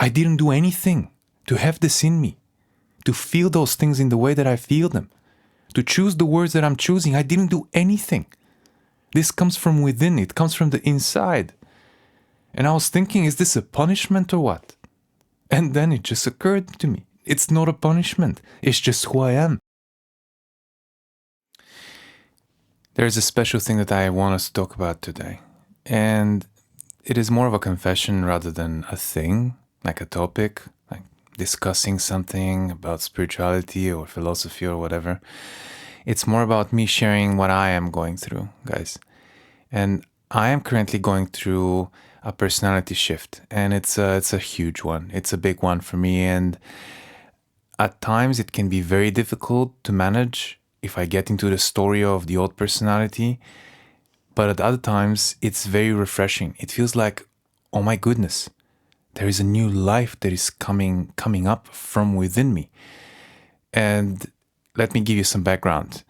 I didn't do anything to have this in me, to feel those things in the way that I feel them, to choose the words that I'm choosing. I didn't do anything. This comes from within. It comes from the inside. And I was thinking, is this a punishment or what? And then it just occurred to me. It's not a punishment. It's just who I am. There's a special thing that I want us to talk about today. And it is more of a confession rather than a thing, like a topic, like discussing something about spirituality or philosophy or whatever. It's more about me sharing what I am going through, guys. And I am currently going through a personality shift, and it's a huge one. It's a big one for me, and at times it can be very difficult to manage if I get into the story of the old personality, but at other times it's very refreshing. It feels like, oh my goodness, there is a new life that is coming up from within me. And let me give you some background.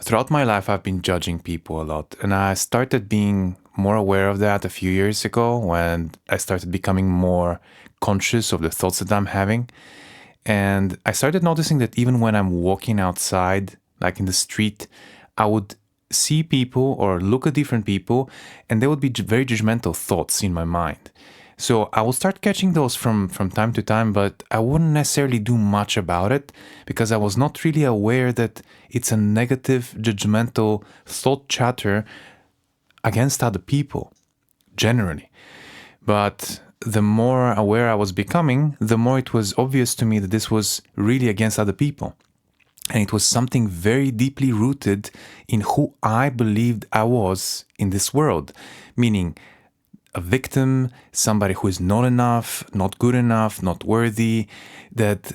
Throughout my life, I've been judging people a lot, and I started being more aware of that a few years ago when I started becoming more conscious of the thoughts that I'm having. And I started noticing that even when I'm walking outside, like in the street, I would see people or look at different people, and there would be very judgmental thoughts in my mind. So I will start catching those from time to time, but I wouldn't necessarily do much about it because I was not really aware that it's a negative, judgmental thought chatter against other people, generally. But the more aware I was becoming, the more it was obvious to me that this was really against other people. And it was something very deeply rooted in who I believed I was in this world, meaning a victim, somebody who is not enough, not good enough, not worthy, that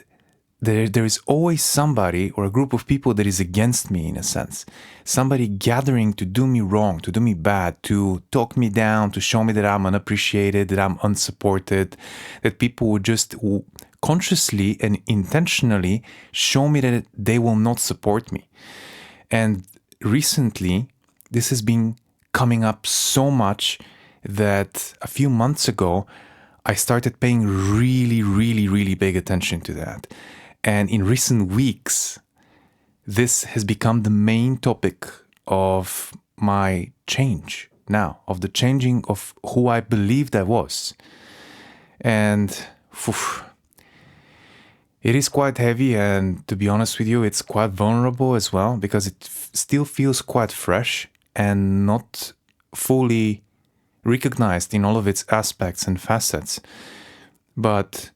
there is always somebody or a group of people that is against me in a sense. Somebody gathering to do me wrong, to do me bad, to talk me down, to show me that I'm unappreciated, that I'm unsupported, that people would just consciously and intentionally show me that they will not support me. And recently, this has been coming up so much that a few months ago, I started paying really big attention to that. And in recent weeks, this has become the main topic of my change now, of the changing of who I believed I was. And it is quite heavy, and to be honest with you, it's quite vulnerable as well, because it still feels quite fresh and not fully recognized in all of its aspects and facets. But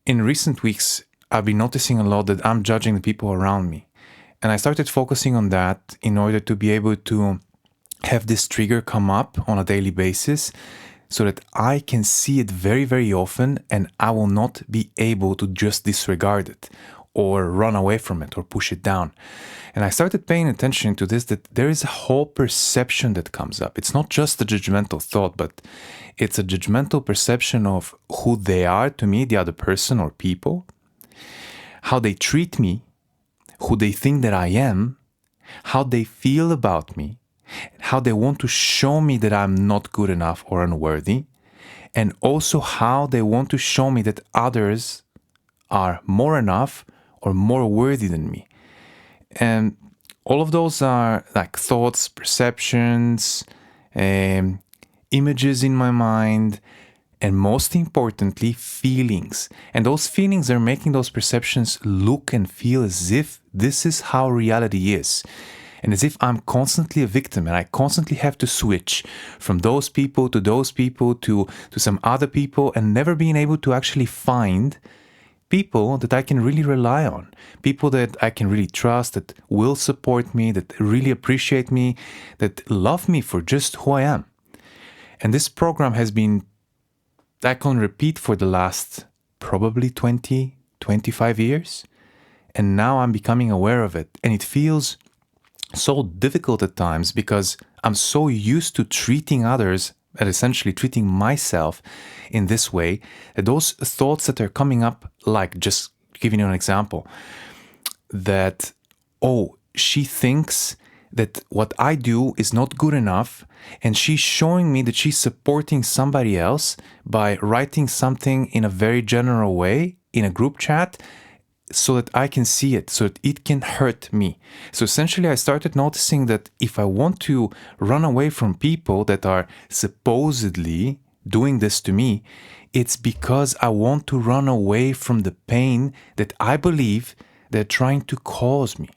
in recent weeks, I've been noticing a lot that I'm judging the people around me. And I started focusing on that in order to be able to have this trigger come up on a daily basis so that I can see it very often, and I will not be able to just disregard it or run away from it or push it down. And I started paying attention to this, that there is a whole perception that comes up. It's not just a judgmental thought, but it's a judgmental perception of who they are to me, the other person or people, how they treat me, who they think that I am, how they feel about me, how they want to show me that I'm not good enough or unworthy, and also how they want to show me that others are more enough or more worthy than me. And all of those are like thoughts, perceptions, images in my mind, and most importantly, feelings. And those feelings are making those perceptions look and feel as if this is how reality is. And as if I'm constantly a victim and I constantly have to switch from those people to some other people, and never being able to actually find people that I can really rely on, people that I can really trust, that will support me, that really appreciate me, that love me for just who I am. And this program has been back on repeat for the last probably 20, 25 years. And now I'm becoming aware of it. And it feels so difficult at times because I'm so used to treating others and essentially treating myself in this way, that those thoughts that are coming up, like just giving you an example, that, oh, she thinks that what I do is not good enough, and she's showing me that she's supporting somebody else by writing something in a very general way in a group chat so that I can see it, so that it can hurt me. So essentially, I started noticing that if I want to run away from people that are supposedly doing this to me, it's because I want to run away from the pain that I believe they're trying to cause me.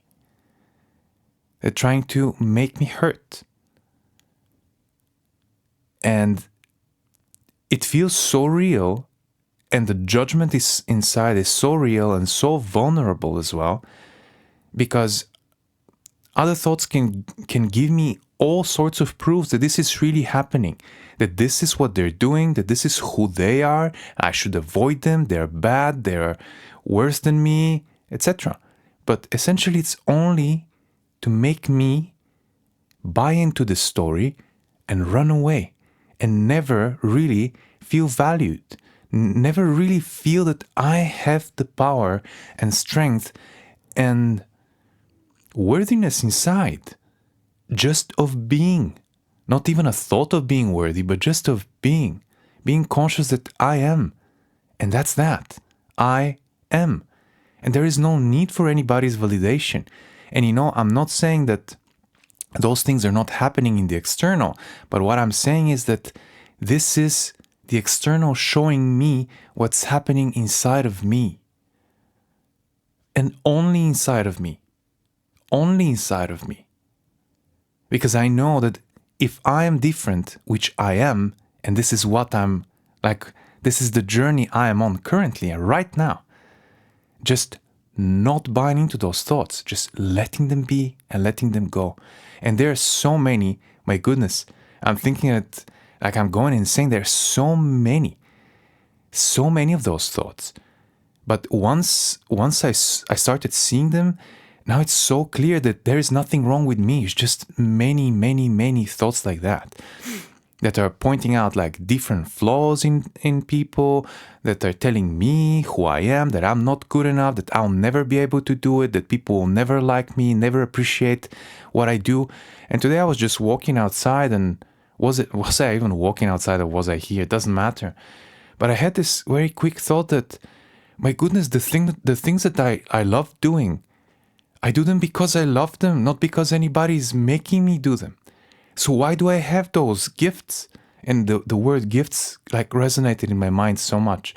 They're trying to make me hurt. And it feels so real, and the judgment is inside is so real and so vulnerable as well, because other thoughts can give me all sorts of proofs that this is really happening, that this is what they're doing, that this is who they are, I should avoid them, they're bad, they're worse than me, etc. But essentially it's only to make me buy into the story and run away and never really feel valued, never really feel that I have the power and strength and worthiness inside, just of being, not even a thought of being worthy, but just of being conscious that I am. And that's that. I am. And there is no need for anybody's validation. And I'm not saying that those things are not happening in the external, but what I'm saying is that this is the external showing me what's happening inside of me. And only inside of me. Only inside of me. Because I know that if I am different, which I am, and this is what I'm like, this is the journey I am on currently and right now, just not buying into those thoughts, just letting them be and letting them go. And there are so many, my goodness, I'm thinking that like I'm going insane. There are so many of those thoughts. But once I started seeing them, now it's so clear that there is nothing wrong with me. It's just many thoughts like that are pointing out like different flaws in people, that are telling me who I am, that I'm not good enough, that I'll never be able to do it, that people will never like me, never appreciate what I do. And today I was just walking outside, and was I even walking outside or was I here? It doesn't matter. But I had this very quick thought that, my goodness, the things that I love doing, I do them because I love them, not because anybody's making me do them. So why do I have those gifts? And the word gifts like resonated in my mind so much.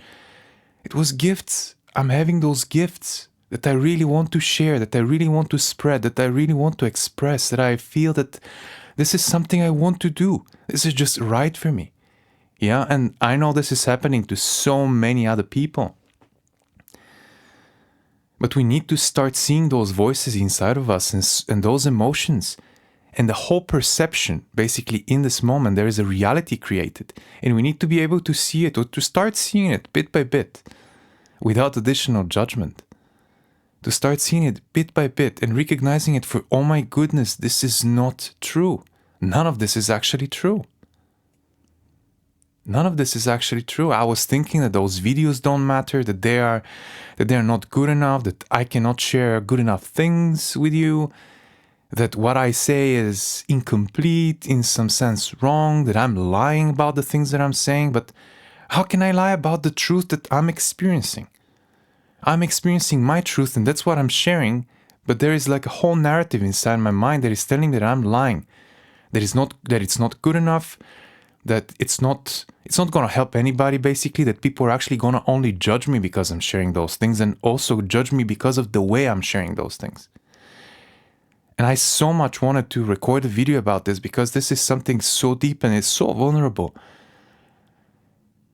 It was gifts. I'm having those gifts that I really want to share, that I really want to spread, that I really want to express, that I feel that this is something I want to do. This is just right for me. Yeah, and I know this is happening to so many other people. But we need to start seeing those voices inside of us and those emotions. And the whole perception, basically in this moment, there is a reality created. And we need to be able to see it, or to start seeing it bit by bit, without additional judgment. To start seeing it bit by bit and recognizing it for, oh my goodness, this is not true. None of this is actually true. None of this is actually true. I was thinking that those videos don't matter, that they are not good enough, that I cannot share good enough things with you, that what I say is incomplete, in some sense wrong, that I'm lying about the things that I'm saying. But how can I lie about the truth that I'm experiencing? I'm experiencing my truth, and that's what I'm sharing, but there is like a whole narrative inside my mind that is telling me that I'm lying, that it's not good enough, that it's not going to help anybody, basically, that people are actually going to only judge me because I'm sharing those things, and also judge me because of the way I'm sharing those things. And I so much wanted to record a video about this because this is something so deep and it's so vulnerable.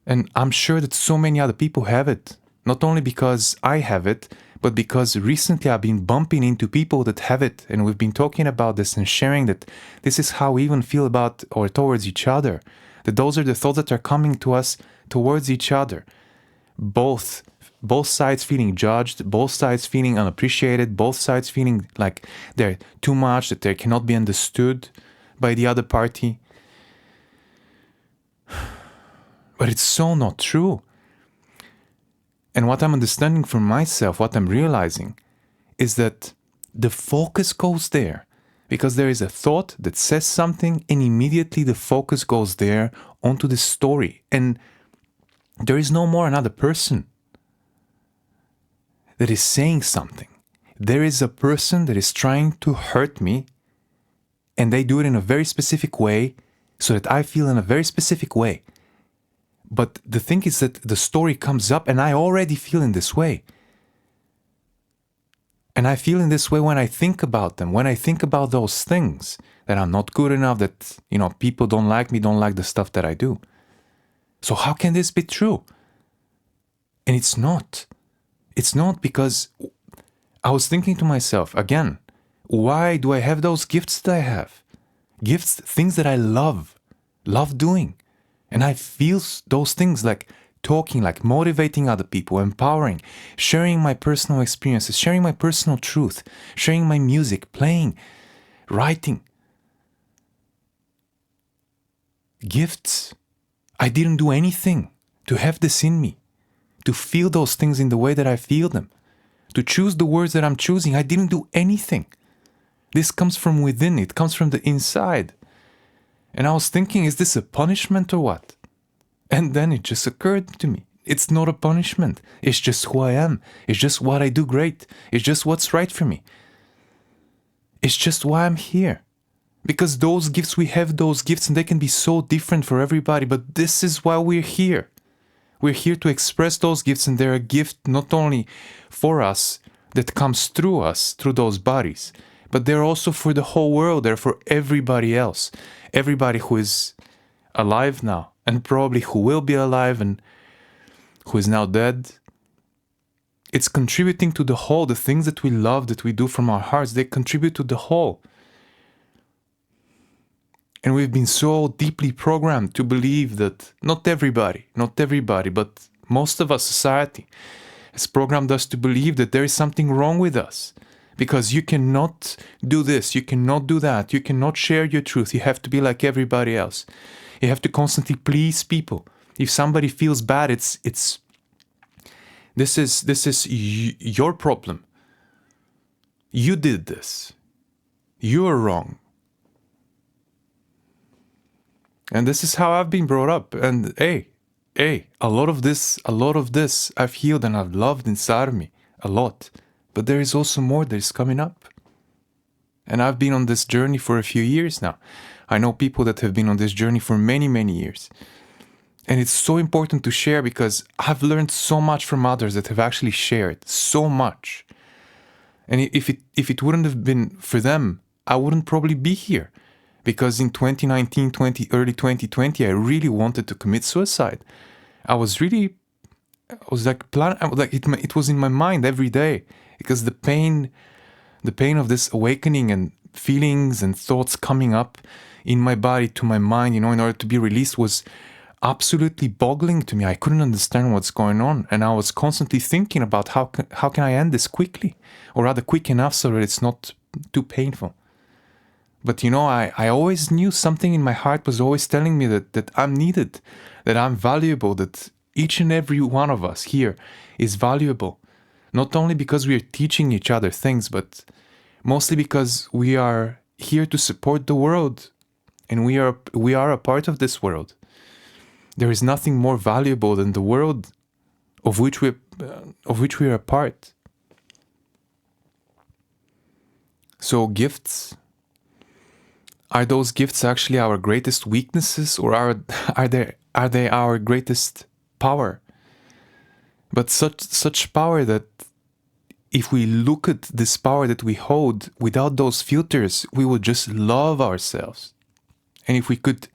And I'm sure that so many other people have it, not only because I have it, but because recently I've been bumping into people that have it, and we've been talking about this and sharing that this is how we even feel about or towards each other, that those are the thoughts that are coming to us towards each other. Both sides feeling judged, both sides feeling unappreciated, both sides feeling like they're too much, that they cannot be understood by the other party. But it's so not true. And what I'm understanding from myself, what I'm realizing, is that the focus goes there. Because there is a thought that says something, and immediately the focus goes there onto the story. And there is no more another person that is saying something. There is a person that is trying to hurt me, and they do it in a very specific way so that I feel in a very specific way. But the thing is that the story comes up and I already feel in this way. And I feel in this way when I think about them, when I think about those things, that I'm not good enough, that, people don't like me, don't like the stuff that I do. So how can this be true? And it's not. It's not, because I was thinking to myself, again, why do I have those gifts that I have? Gifts, things that I love doing. And I feel those things like talking, like motivating other people, empowering, sharing my personal experiences, sharing my personal truth, sharing my music, playing, writing. Gifts. I didn't do anything to have this in me, to feel those things in the way that I feel them, to choose the words that I'm choosing. I didn't do anything. This comes from within. It comes from the inside. And I was thinking, is this a punishment or what? And then it just occurred to me. It's not a punishment. It's just who I am. It's just what I do great. It's just what's right for me. It's just why I'm here. Because those gifts, we have those gifts and they can be so different for everybody, but this is why we're here. We're here to express those gifts, and they're a gift not only for us that comes through us, through those bodies, but they're also for the whole world. They're for everybody else. Everybody who is alive now, and probably who will be alive and who is now dead. It's contributing to the whole. The things that we love, that we do from our hearts, they contribute to the whole. And we've been so deeply programmed to believe that not everybody, but most of our society has programmed us to believe that there is something wrong with us. Because you cannot do this, you cannot do that, you cannot share your truth, you have to be like everybody else. You have to constantly please people. If somebody feels bad, this is your problem. You did this. You're wrong. And this is how I've been brought up. And hey, a lot of this I've healed and I've loved inside of me. A lot. But there is also more that is coming up. And I've been on this journey for a few years now. I know people that have been on this journey for many, many years. And it's so important to share, because I've learned so much from others that have actually shared so much. And if it wouldn't have been for them, I wouldn't probably be here. Because in 2019, early 2020, I really wanted to commit suicide. It was in my mind every day, because the pain of this awakening and feelings and thoughts coming up in my body to my mind, in order to be released, was absolutely boggling to me. I couldn't understand what's going on, and I was constantly thinking about how can I end this quickly, or rather quick enough so that it's not too painful. But I always knew something in my heart was always telling me that I'm needed, that I'm valuable, that each and every one of us here is valuable. Not only because we are teaching each other things, but mostly because we are here to support the world, and we are a part of this world. There is nothing more valuable than the world of which we are a part. So gifts. Are those gifts actually our greatest weaknesses, or are they our greatest power? But such power that if we look at this power that we hold without those filters, we would just love ourselves. And if we could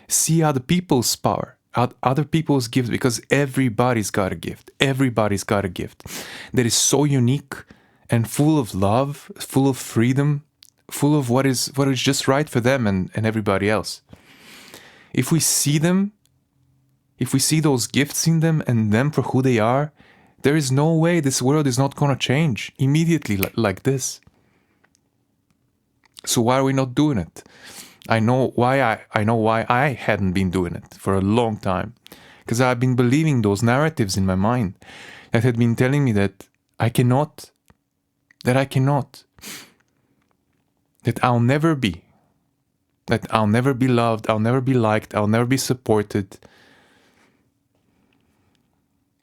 see other people's power, other people's gifts, because everybody's got a gift. Everybody's got a gift that is so unique and full of love, full of freedom, full of what is just right for them and everybody else. If we see them, if we see those gifts in them and them for who they are, there is no way this world is not going to change immediately like this. So why are we not doing it? I know why I hadn't been doing it for a long time. Because I've been believing those narratives in my mind that had been telling me that I cannot. that I'll never be. That I'll never be loved, I'll never be liked, I'll never be supported.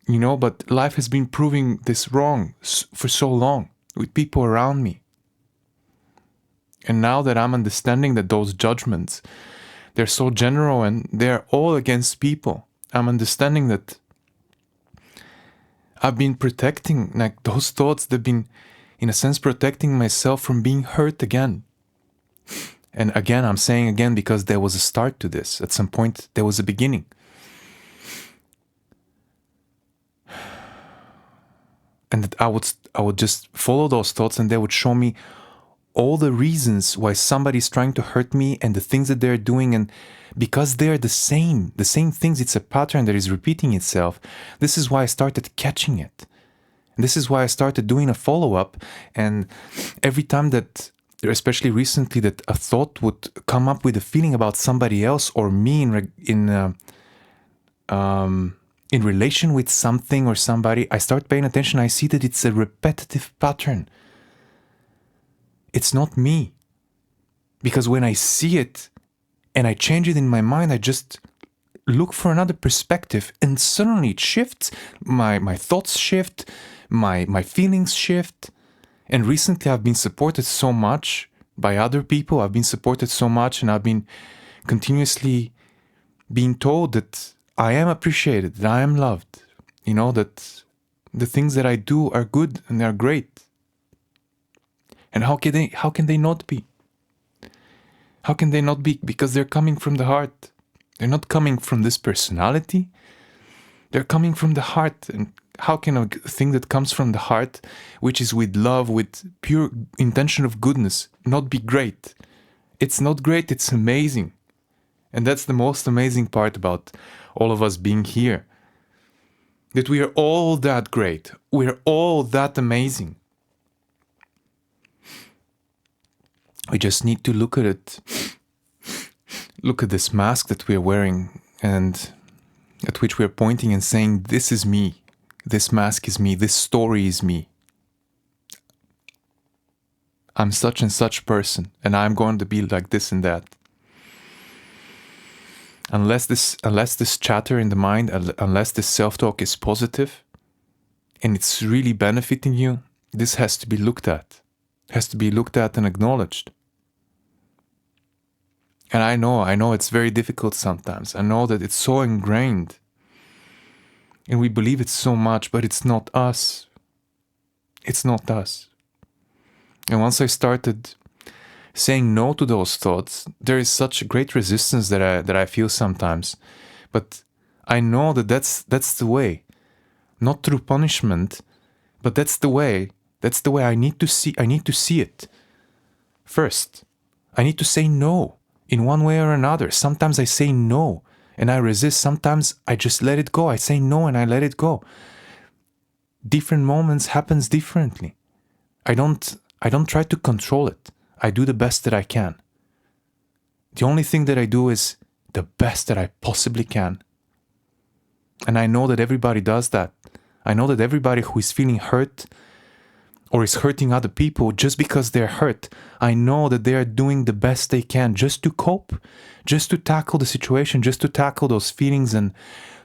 You know, but life has been proving this wrong for so long with people around me. And now that I'm understanding that those judgments, they're so general and they're all against people, I'm understanding that I've been protecting, like those thoughts, they've been, in a sense, protecting myself from being hurt again. And again, I'm saying again because there was a start to this. At some point, there was a beginning. And that I would just follow those thoughts and they would show me all the reasons why somebody's trying to hurt me and the things that they're doing. And because they're the same things, it's a pattern that is repeating itself. This is why I started catching it. And this is why I started doing a follow-up. And every time that, especially recently, that a thought would come up with a feeling about somebody else or me in relation with something or somebody, I start paying attention. I see that it's a repetitive pattern. It's not me. Because when I see it and I change it in my mind, I just look for another perspective and suddenly it shifts. My thoughts shift, my feelings shift. And recently I've been supported so much by other people. I've been supported so much and I've been continuously being told that I am appreciated, that I am loved. You know, that the things that I do are good and they're great. And how can they not be? How can they not be? Because they're coming from the heart. They're not coming from this personality. They're coming from the heart. And how can a thing that comes from the heart, which is with love, with pure intention of goodness, not be great? It's not great, it's amazing. And that's the most amazing part about all of us being here. That we are all that great. We're all that amazing. We just need to look at it. Look at this mask that we are wearing and at which we are pointing and saying, this is me. This mask is me. This story is me. I'm such and such person and I'm going to be like this and that. Unless this chatter in the mind, unless this self-talk is positive and it's really benefiting you, this has to be looked at. Has to be looked at and acknowledged. And I know it's very difficult sometimes. I know that it's so ingrained. And we believe it so much, but it's not us. It's not us. And once I started saying no to those thoughts, there is such a great resistance that I feel sometimes. But I know that that's the way. Not through punishment, but that's the way. That's the way I need to see it. First, I need to say no in one way or another. Sometimes I say no and I resist. Sometimes I just let it go. I say no and I let it go. Different moments happens differently. I don't try to control it. I do the best that I can. The only thing that I do is the best that I possibly can. And I know that everybody does that. I know that everybody who is feeling hurt or is hurting other people just because they're hurt, I know that they are doing the best they can just to cope, just to tackle the situation, just to tackle those feelings and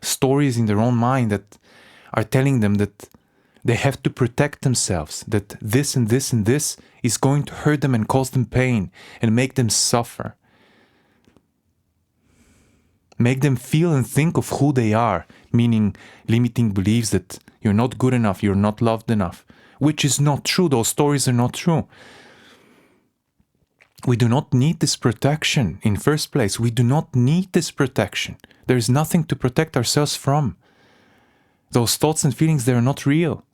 stories in their own mind that are telling them that they have to protect themselves, that this and this and this is going to hurt them and cause them pain and make them suffer. Make them feel and think of who they are, meaning limiting beliefs that you're not good enough, you're not loved enough, which is not true. Those stories are not true. We do not need this protection in first place. We do not need this protection. There is nothing to protect ourselves from. Those thoughts and feelings, they're not real.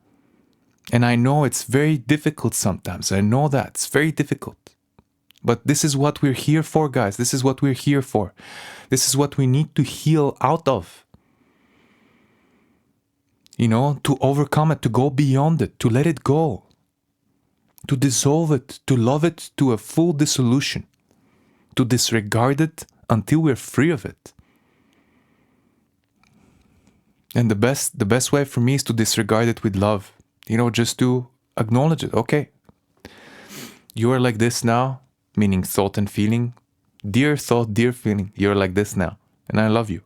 And I know it's very difficult sometimes. I know that. It's very difficult. But this is what we're here for, guys. This is what we're here for. This is what we need to heal out of. You know, to overcome it, to go beyond it, to let it go, to dissolve it, to love it to a full dissolution, to disregard it until we're free of it. And the best way for me is to disregard it with love. You know, just to acknowledge it. Okay, you are like this now. meaning thought and feeling. Dear thought, dear feeling, you're like this now, and I love you.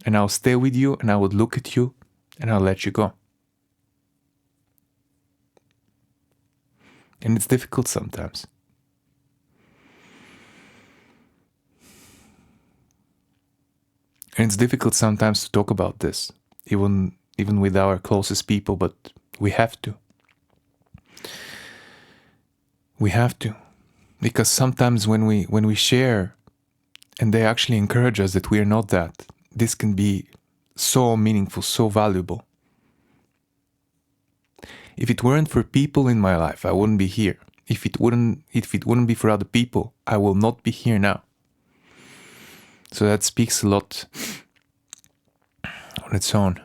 And I'll stay with you, and I will look at you, and I'll let you go. And it's difficult sometimes. And it's difficult sometimes to talk about this, even with our closest people, but we have to. We have to. Because sometimes when we share and they actually encourage us that we are not that, this can be so meaningful, so valuable. If it weren't for people in my life, I wouldn't be here. If it wouldn't be for other people, I will not be here now. So that speaks a lot on its own.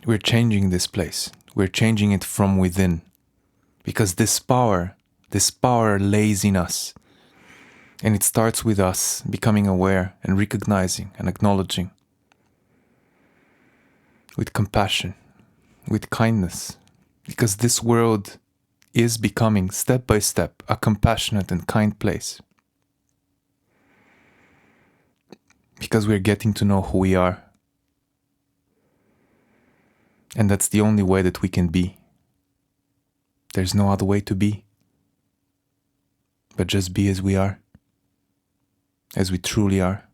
We're changing this place. We're changing it from within. Because this power lays in us. And it starts with us becoming aware and recognizing and acknowledging. With compassion, with kindness. Because this world is becoming, step by step, a compassionate and kind place. Because we're getting to know who we are. And that's the only way that we can be. There's no other way to be. But just be as we are. As we truly are.